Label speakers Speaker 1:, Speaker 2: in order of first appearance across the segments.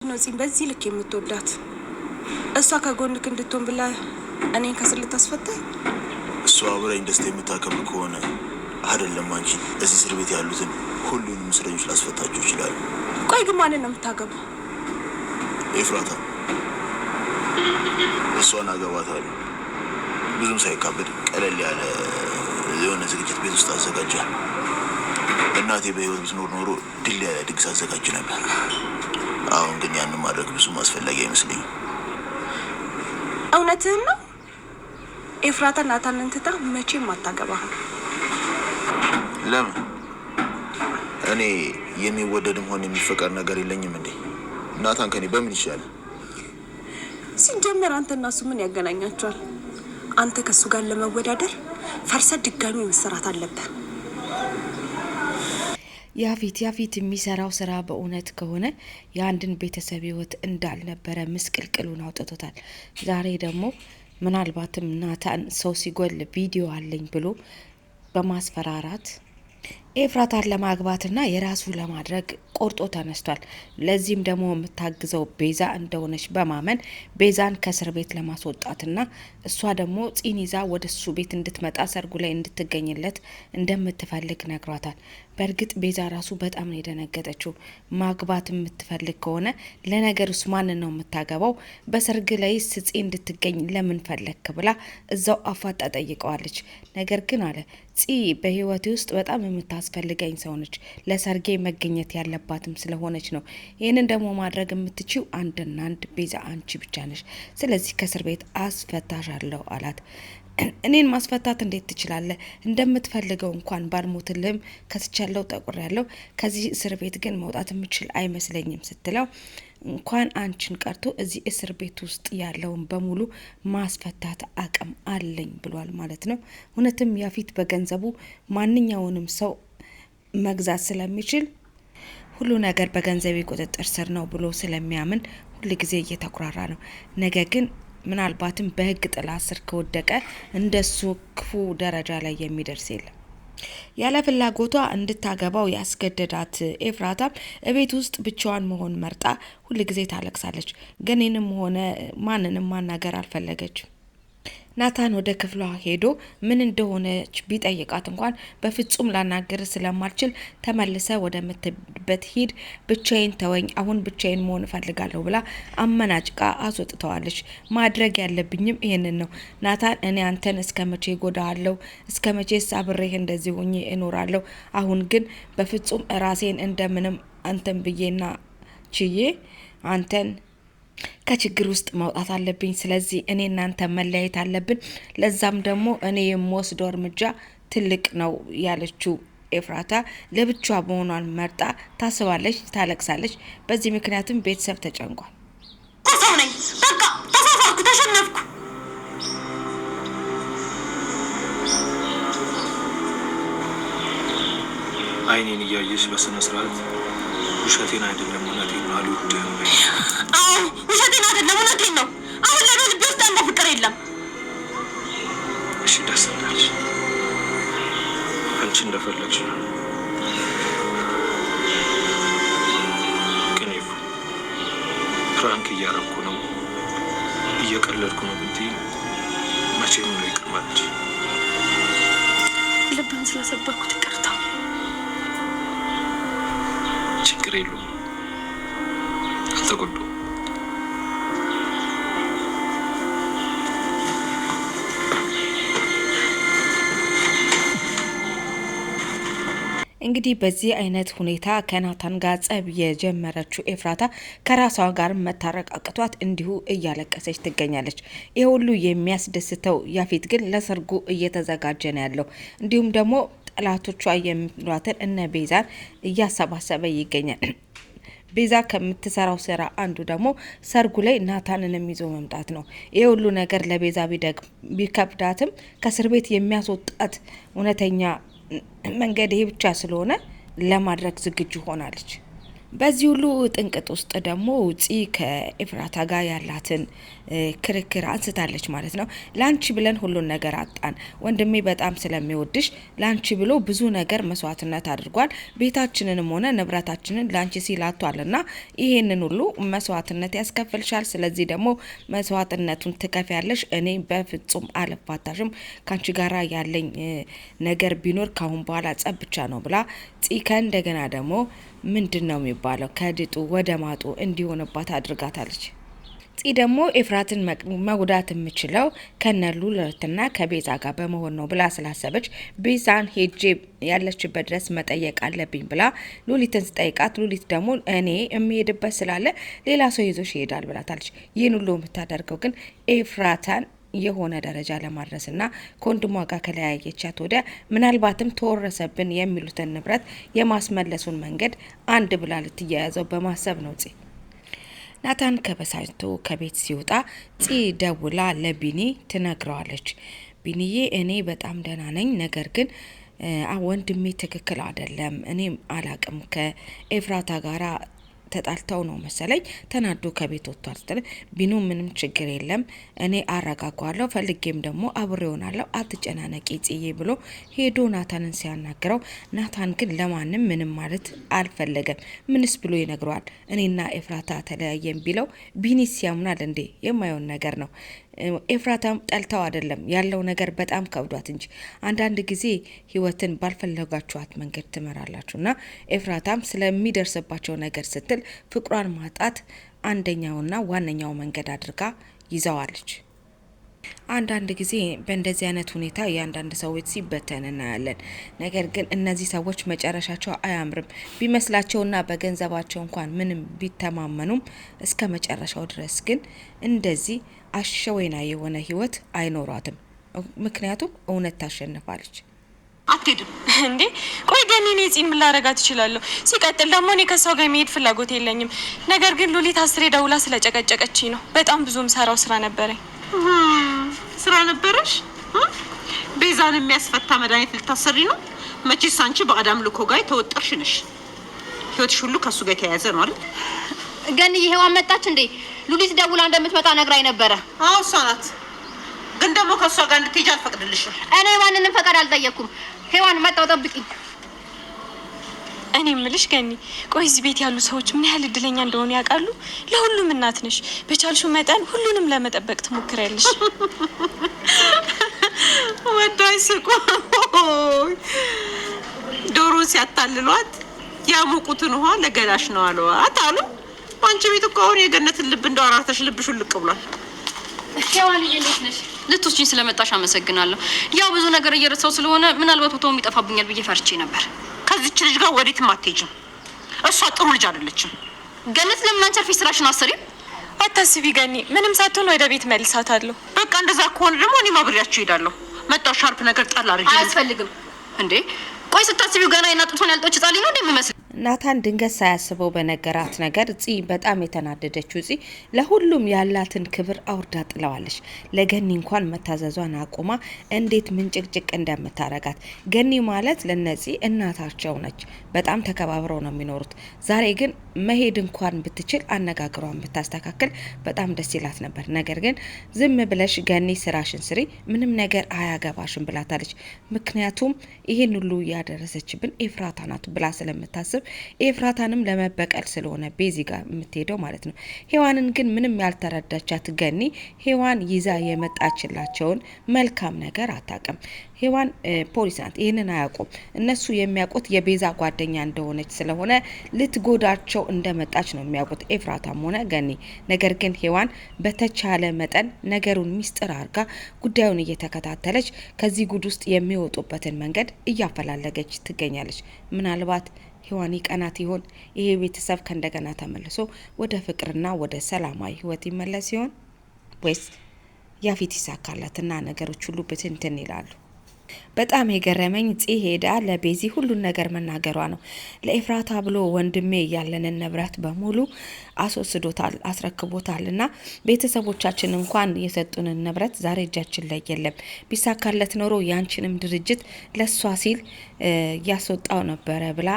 Speaker 1: ነው እዚህ በዚህ ልክ የምትወዳት እሷ ከጎንክ እንድትሆን ብላ እኔን ከስር ልታስፈታኝ?
Speaker 2: እሷ አብራኝ ደስታ የምታከብር ከሆነ አይደለም አንቺ እዚህ እስር ቤት ያሉትን ሁሉንም እስረኞች ላስፈታቸው ይችላል።
Speaker 1: ቆይ ግን ማንን ነው የምታገባው?
Speaker 2: ኤፍራታ። እሷን አገባታለሁ። ብዙም ሳይካበድ ቀለል ያለ የሆነ ዝግጅት ቤት ውስጥ አዘጋጃል። እናቴ በህይወት ብትኖር ኖሮ ድል ያለ ድግስ አዘጋጅ ነበር። አሁን ግን ያንን ማድረግ ብዙም አስፈላጊ አይመስለኝም።
Speaker 1: እውነትህን ነው? ኤፍራታ ናታንን ትታ መቼም አታገባህም።
Speaker 2: ለምን? እኔ የሚወደድም ሆነ የሚፈቀር ነገር የለኝም እንዴ? ናታን ከኔ በምን ይሻላል?
Speaker 1: ሲጀመር አንተና እሱ ምን ያገናኛቸዋል? አንተ ከሱ ጋር ለመወዳደር ፈርሰህ ድጋሚ መሰራት አለብህ።
Speaker 3: ያፊት የሚሰራው ስራ በእውነት ከሆነ የአንድን ቤተሰብ ህይወት እንዳልነበረ ምስቅልቅሉን አውጥቶታል። ዛሬ ደግሞ ምናልባትም ናታን ሰው ሲጎል ቪዲዮ አለኝ ብሎ በማስፈራራት ኤፍራታን ለማግባትና የራሱ ለማድረግ ቆርጦ ተነስቷል። ለዚህም ደግሞ የምታግዘው ቤዛ እንደሆነች በማመን ቤዛን ከእስር ቤት ለማስወጣትና እሷ ደግሞ ጺን ይዛ ወደ እሱ ቤት እንድትመጣ ሰርጉ ላይ እንድትገኝለት እንደምትፈልግ ነግሯታል። በእርግጥ ቤዛ ራሱ በጣም ነው የደነገጠችው። ማግባት የምትፈልግ ከሆነ ለነገሩስ ማንን ነው የምታገባው? በሰርግ ላይ ጺ እንድትገኝ ለምን ፈለግክ ብላ እዛው አፋጣ ጠይቀዋለች። ነገር ግን አለ ጺ በህይወቴ ውስጥ በጣም የምታስፈልገኝ ሰው ነች፣ ለሰርጌ መገኘት ያለባትም ስለሆነች ነው። ይህንን ደግሞ ማድረግ የምትችው አንድና አንድ ቤዛ አንቺ ብቻ ነሽ። ስለዚህ ከእስር ቤት አስፈታሻለሁ አላት። እኔን ማስፈታት እንዴት ትችላለህ? እንደምትፈልገው እንኳን ባልሞትልህም ከስቻለሁ፣ ጠቁር ያለው ከዚህ እስር ቤት ግን መውጣት የምችል አይመስለኝም ስትለው እንኳን አንቺን ቀርቶ እዚህ እስር ቤት ውስጥ ያለውን በሙሉ ማስፈታት አቅም አለኝ ብሏል ማለት ነው። እውነትም ያፊት በገንዘቡ ማንኛውንም ሰው መግዛት ስለሚችል ሁሉ ነገር በገንዘቤ ቁጥጥር ስር ነው ብሎ ስለሚያምን ሁሉ ጊዜ እየተኩራራ ነው። ነገር ግን ምናልባትም በህግ ጥላ ስር ከወደቀ እንደሱ ክፉ ደረጃ ላይ የሚደርስ የለም። ያለ ፍላጎቷ እንድታገባው ያስገደዳት ኤፍራታ እቤት ውስጥ ብቻዋን መሆን መርጣ ሁሉ ጊዜ ታለቅሳለች። ግን እኔንም ሆነ ማንንም ማናገር አልፈለገችም። ናታን ወደ ክፍሏ ሄዶ ምን እንደሆነች ቢጠይቃት እንኳን በፍጹም ላናገር ስለማልችል ተመልሰ ወደ ምትበት ሂድ፣ ብቻዬን ተወኝ፣ አሁን ብቻዬን መሆን እፈልጋለሁ ብላ አመናጭቃ አስወጥተዋለች። ማድረግ ያለብኝም ይሄንን ነው ናታን፣ እኔ አንተን እስከመቼ ጎዳሃለሁ? እስከመቼስ አብሬህ እንደዚህ ሆኜ እኖራለሁ? አሁን ግን በፍጹም ራሴን እንደምንም አንተን ብዬና ችዬ አንተን ከችግር ውስጥ ማውጣት አለብኝ። ስለዚህ እኔ እናንተ መለያየት አለብን። ለዛም ደግሞ እኔ የምወስደው እርምጃ ትልቅ ነው ያለችው ኤፍራታ ለብቻዋ መሆኗን መርጣ ታስባለች፣ ታለቅሳለች። በዚህ ምክንያቱም ቤተሰብ ተጨንቋል።
Speaker 1: ሰው ነኝ፣ በቃ ተሳሳትኩ፣ ተሸነፍኩ።
Speaker 2: አይኔን እያየሽ በስነ ስርዓት ውሸቴን አይደለም እውነቴን ነው አልወድህም።
Speaker 1: አዎ ውሸቴን አይደለም እውነቴን ነው። አሁን ላይ በልቤ ውስጥ አንድ ፍቅር የለም።
Speaker 2: እሺ ደስ እንዳለሽ፣ አንቺ እንደፈለግሽ ነው። ግን ፍራንክ እያረኩ ነው እየቀለድኩ ነው ብትይ መቼም ነው ይቅር ማለት።
Speaker 1: ልብህን ስለሰበርኩት ይቅርታ።
Speaker 2: ችግር የለውም፣ አልተጎዳሁም።
Speaker 3: እንግዲህ በዚህ አይነት ሁኔታ ከናታን ጋር ጸብ የጀመረችው ኤፍራታ ከራሷ ጋር መታረቅ አቅቷት እንዲሁ እያለቀሰች ትገኛለች። ይሄ ሁሉ የሚያስደስተው ያፊት ግን ለሰርጉ እየተዘጋጀ ነው ያለው። እንዲሁም ደግሞ ጠላቶቿ የሚሏትን እነ ቤዛን እያሰባሰበ ይገኛል። ቤዛ ከምትሰራው ስራ አንዱ ደግሞ ሰርጉ ላይ ናታንን ይዞ መምጣት ነው። ይሄ ሁሉ ነገር ለቤዛ ቢከብዳትም ከእስር ቤት የሚያስወጣት እውነተኛ መንገድ ይሄ ብቻ ስለሆነ ለማድረግ ዝግጁ ሆናለች። በዚህ ሁሉ ጥንቅጥ ውስጥ ደግሞ ፂ ከኤፍራታ ጋር ያላትን ክርክር አንስታለች ማለት ነው። ላንቺ ብለን ሁሉን ነገር አጣን፣ ወንድሜ በጣም ስለሚወድሽ ላንቺ ብሎ ብዙ ነገር መስዋዕትነት አድርጓል፣ ቤታችንንም ሆነ ንብረታችንን ላንቺ ሲል አጥቷልና ይሄንን ሁሉ መስዋዕትነት ያስከፍልሻል። ስለዚህ ደግሞ መስዋዕትነቱን ትከፍያለሽ። እኔ በፍጹም አልፋታሽም፣ ካንቺ ጋራ ያለኝ ነገር ቢኖር ካሁን በኋላ ጸብ ብቻ ነው ብላ ፂ ከእንደገና ደግሞ ምንድነው የሚባለው ከድጡ ወደ ማጡ እንዲሆንባት አድርጋታለች። ፂ ደግሞ ኤፍራትን መጉዳት የምችለው ከነሉልና ከቤዛ ጋር በመሆን ነው ብላ ስላሰበች ቤዛን ሄጄ ያለችበት ድረስ መጠየቅ አለብኝ ብላ ሉሊትን ስጠይቃት ሉሊት ደግሞ እኔ የሚሄድበት ስላለ ሌላ ሰው ይዞሽ ይሄዳል ብላታለች። ይህን ሁሉ የምታደርገው ግን ኤፍራታን የሆነ ደረጃ ለማድረስና ከወንድሟ ጋር ከለያየቻት ወደ ምናልባትም ተወረሰብን የሚሉትን ንብረት የማስመለሱን መንገድ አንድ ብላ ልትያያዘው በማሰብ ነው። ፂ ናታን ከበሳጭቶ ከቤት ሲወጣ ፂ ደውላ ለቢኒ ትነግረዋለች። ቢኒዬ እኔ በጣም ደህና ነኝ፣ ነገር ግን ወንድሜ ትክክል አይደለም፣ እኔም አላቅም ከኤፍራታ ጋራ ተጣልተው ነው መሰለኝ ተናዶ ከቤት ወጥቷል። ቢኑ ምንም ችግር የለም እኔ አረጋጋዋለሁ፣ ፈልጌም ደግሞ አብሬ ሆናለሁ፣ አትጨናነቂ ጽዬ ብሎ ሄዶ ናታንን ሲያናግረው ናታን ግን ለማንም ምንም ማለት አልፈለገም። ምንስ ብሎ ይነግረዋል? እኔና ኤፍራታ ተለያየን ቢለው ቢኒስ ያምናል እንዴ? የማይሆን ነገር ነው። ኤፍራታም ጠልተው አይደለም ያለው ነገር በጣም ከብዷት እንጂ አንዳንድ ጊዜ ህይወትን ባልፈለጋችኋት መንገድ ትመራላችሁና ኤፍራታም ስለሚደርስባቸው ነገር ስትል ፍቅሯን ማጣት አንደኛውና ዋነኛው መንገድ አድርጋ ይዘዋለች። አንዳንድ ጊዜ በእንደዚህ አይነት ሁኔታ ያንዳንድ ሰዎች ሲበተን እናያለን። ነገር ግን እነዚህ ሰዎች መጨረሻቸው አያምርም። ቢመስላቸውና በገንዘባቸው እንኳን ምንም ቢተማመኑም እስከ መጨረሻው ድረስ ግን እንደዚህ አሸወይና የሆነ ህይወት አይኖራትም። ምክንያቱም እውነት ታሸንፋለች።
Speaker 4: አትሄድም እንዴ? ቆይ ገኒ እኔ ፂን ምን ላረጋት እችላለሁ? ሲቀጥል ደግሞ እኔ ከሷ ጋር የሚሄድ ፍላጎት የለኝም። ነገር ግን ሉሊት አስሬ ደውላ ስለጨቀጨቀችኝ ነው። በጣም ብዙ ምሰራው ስራ ነበረኝ።
Speaker 5: ስራ ነበረሽ? ቤዛን የሚያስፈታ መድኃኒት ልታሰሪ ነው? መቼስ አንቺ በአዳም ልኮ ጋር ተወጠርሽ ነሽ። ህይወትሽ ሁሉ ከሱ ጋር የተያያዘ ነው አይደል?
Speaker 6: ገኒ ሔዋን መጣች እንዴ? ሉሊት ደውላ እንደምትመጣ ነግራኝ ነበረ።
Speaker 5: አዎ እሷ ናት። ግን ደግሞ ከሷ ጋር እንድትሄጂ አልፈቅድልሽም።
Speaker 6: እኔ ማንንም ፈቃድ አልጠየቅኩም። ሔዋን መጣው ጠብቂኝ።
Speaker 4: እኔ ምልሽ ገኒ፣ ቆይ እዚህ ቤት ያሉ ሰዎች ምን ያህል እድለኛ እንደሆነ ያውቃሉ? ለሁሉም እናት ነሽ። በቻልሽው መጠን ሁሉንም ለመጠበቅ ትሞክሪያለሽ።
Speaker 5: ወዳይ ስቆ ዶሮ ሲያታልሏት ያሙቁትን ውሃ ለገላሽ ነው አሏት አሉ። አንቺ ቤት እኮ አሁን የገነትን ልብ እንደው አራተሽ ልብሽ ልቅ ብሏል።
Speaker 6: ሔዋን እንዴት ነሽ?
Speaker 7: ልትወስጂኝ ስለመጣሽ አመሰግናለሁ። ያው ብዙ ነገር እየረሳው ስለሆነ ምናልባት ቦታው ይጠፋብኛል ብዬ ፈርቼ ነበር።
Speaker 5: ከዚች ልጅ ጋር ወዴትም አትሄጂም። እሷ ጥሩ ልጅ አይደለችም።
Speaker 7: ገነት ለምን አንቺ አርፈሽ ስራሽን አሰሪም?
Speaker 4: አታስቢ ገኒ፣ ምንም ሳትሆን ወደ ቤት መልሳታለሁ።
Speaker 5: በቃ እንደዛ ከሆነ ደግሞ እኔ ማብሪያችሁ እሄዳለሁ። መጣው ሻርፕ ነገር ጣል አድርጊ።
Speaker 7: አያስፈልግም እንዴ? ቆይ ስታስቢው ገና የናጡትን ያልጦች ጻሊ ነው እንደሚመስል።
Speaker 3: ናታን ድንገት ሳያስበው በነገራት ነገር ፂ በጣም የተናደደችው ፂ ለሁሉም ያላትን ክብር አውርዳ ጥለዋለች። ለገኒ እንኳን መታዘዟን አቁማ እንዴት ምንጭቅጭቅ እንደምታረጋት። ገኒ ማለት ለነፂ እናታቸው ነች። በጣም ተከባብረው ነው የሚኖሩት። ዛሬ ግን መሄድ እንኳን ብትችል አነጋግሯን ብታስተካክል በጣም ደስ ይላት ነበር። ነገር ግን ዝም ብለሽ ገኒ ስራሽን ስሪ፣ ምንም ነገር አያገባሽም ብላታለች። ምክንያቱም ይሄን ሁሉ ያደረሰችብን ኤፍራታ ናት ብላ ስለምታስብ ኤፍራታንም ለመበቀል ስለሆነ ቤዚ ጋር የምትሄደው ማለት ነው። ሔዋንን ግን ምንም ያልተረዳቻት ገኒ ሔዋን ይዛ የመጣችላቸውን መልካም ነገር አታውቅም። ሔዋን ፖሊስ ናት፣ ይህንን አያውቁም። እነሱ የሚያውቁት የቤዛ ጓደኛ እንደሆነች ስለሆነ ልትጎዳቸው እንደመጣች ነው የሚያውቁት ኤፍራታም ሆነ ገኒ። ነገር ግን ሔዋን በተቻለ መጠን ነገሩን ሚስጥር አድርጋ ጉዳዩን እየተከታተለች ከዚህ ጉድ ውስጥ የሚወጡበትን መንገድ እያፈላለገች ትገኛለች። ምናልባት ሔዋን ቀናት ይሆን? ይሄ ቤተሰብ ከእንደገና ተመልሶ ወደ ፍቅርና ወደ ሰላማዊ ህይወት ይመለስ ይሆን ወይስ ያፊት ይሳካላትና ነገሮች ሁሉ ብትንትን ይላሉ? በጣም የገረመኝ ጽ ሄዳ ለቤዚ ሁሉን ነገር መናገሯ ነው። ለኤፍራታ ብሎ ወንድሜ ያለንን ንብረት በሙሉ አስወስዶታል፣ አስረክቦታልና ቤተሰቦቻችን እንኳን የሰጡንን ንብረት ዛሬ እጃችን ላይ የለም። ቢሳካለት ኖሮ ያንቺንም ድርጅት ለሷ ሲል ያስወጣው ነበረ ብላ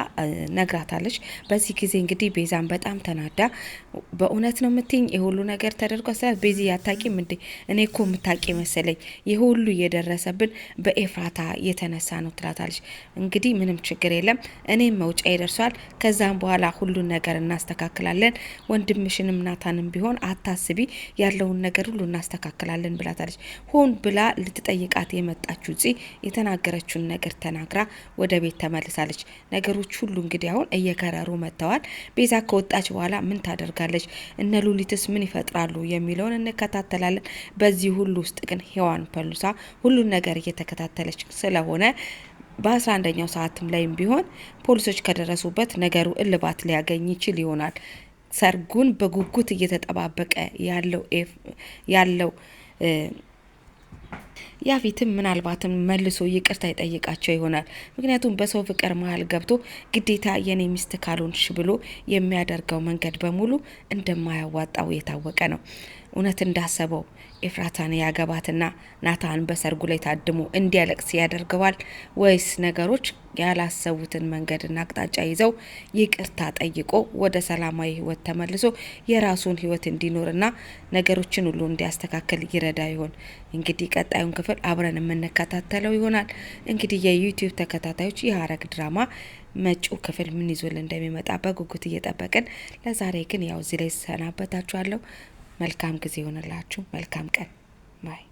Speaker 3: ነግራታለች። በዚህ ጊዜ እንግዲህ ቤዛን በጣም ተናዳ በእውነት ነው የምትይኝ የሁሉ ነገር ተደርጓል? ስለ ቤዚ ያታቂም እንዴ? እኔ እኮ የምታቂ መሰለኝ የሁሉ የደረሰብን በኤፍራታ የተነሳ ነው ትላታለች። እንግዲህ ምንም ችግር የለም እኔም መውጫ ይደርሷል። ከዛም በኋላ ሁሉን ነገር እናስተካክላለን። ወንድምሽንም ናታንም ቢሆን አታስቢ፣ ያለውን ነገር ሁሉ እናስተካክላለን ብላታለች። ሆን ብላ ልትጠይቃት የመጣችው ጽ የተናገረችውን ነገር ተናግራ ወደ ቤት ተመልሳለች። ነገሮች ሁሉ እንግዲህ አሁን እየከረሩ መጥተዋል። ቤዛ ከወጣች በኋላ ምን ታደርጋለች፣ እነ ሉሊትስ ምን ይፈጥራሉ የሚለውን እንከታተላለን። በዚህ ሁሉ ውስጥ ግን ሔዋን ፖሊሷ ሁሉን ነገር እየተከታተለች ስለሆነ በ11ኛው ሰዓትም ላይም ቢሆን ፖሊሶች ከደረሱበት ነገሩ እልባት ሊያገኝ ይችል ይሆናል። ሰርጉን በጉጉት እየተጠባበቀ ያለው ያፌትም ምናልባትም መልሶ ይቅርታ ይጠይቃቸው ይሆናል። ምክንያቱም በሰው ፍቅር መሀል ገብቶ ግዴታ የኔ ሚስት ካልሆንሽ ብሎ የሚያደርገው መንገድ በሙሉ እንደማያዋጣው የታወቀ ነው። እውነት እንዳሰበው ኤፍራታን ያገባትና ናታን በሰርጉ ላይ ታድሞ እንዲያለቅስ ያደርገዋል ወይስ ነገሮች ያላሰቡትን መንገድና አቅጣጫ ይዘው ይቅርታ ጠይቆ ወደ ሰላማዊ ህይወት ተመልሶ የራሱን ህይወት እንዲኖርና ነገሮችን ሁሉ እንዲያስተካክል ይረዳ ይሆን? እንግዲህ ቀጣዩን ክፍል አብረን የምንከታተለው ይሆናል። እንግዲህ የዩቲዩብ ተከታታዮች የሐረግ ድራማ መጪው ክፍል ምን ይዞልን እንደሚመጣ በጉጉት እየጠበቅን ለዛሬ ግን ያው እዚህ ላይ ሰናበታችኋለሁ። መልካም ጊዜ ይሆንላችሁ። መልካም ቀን ባይ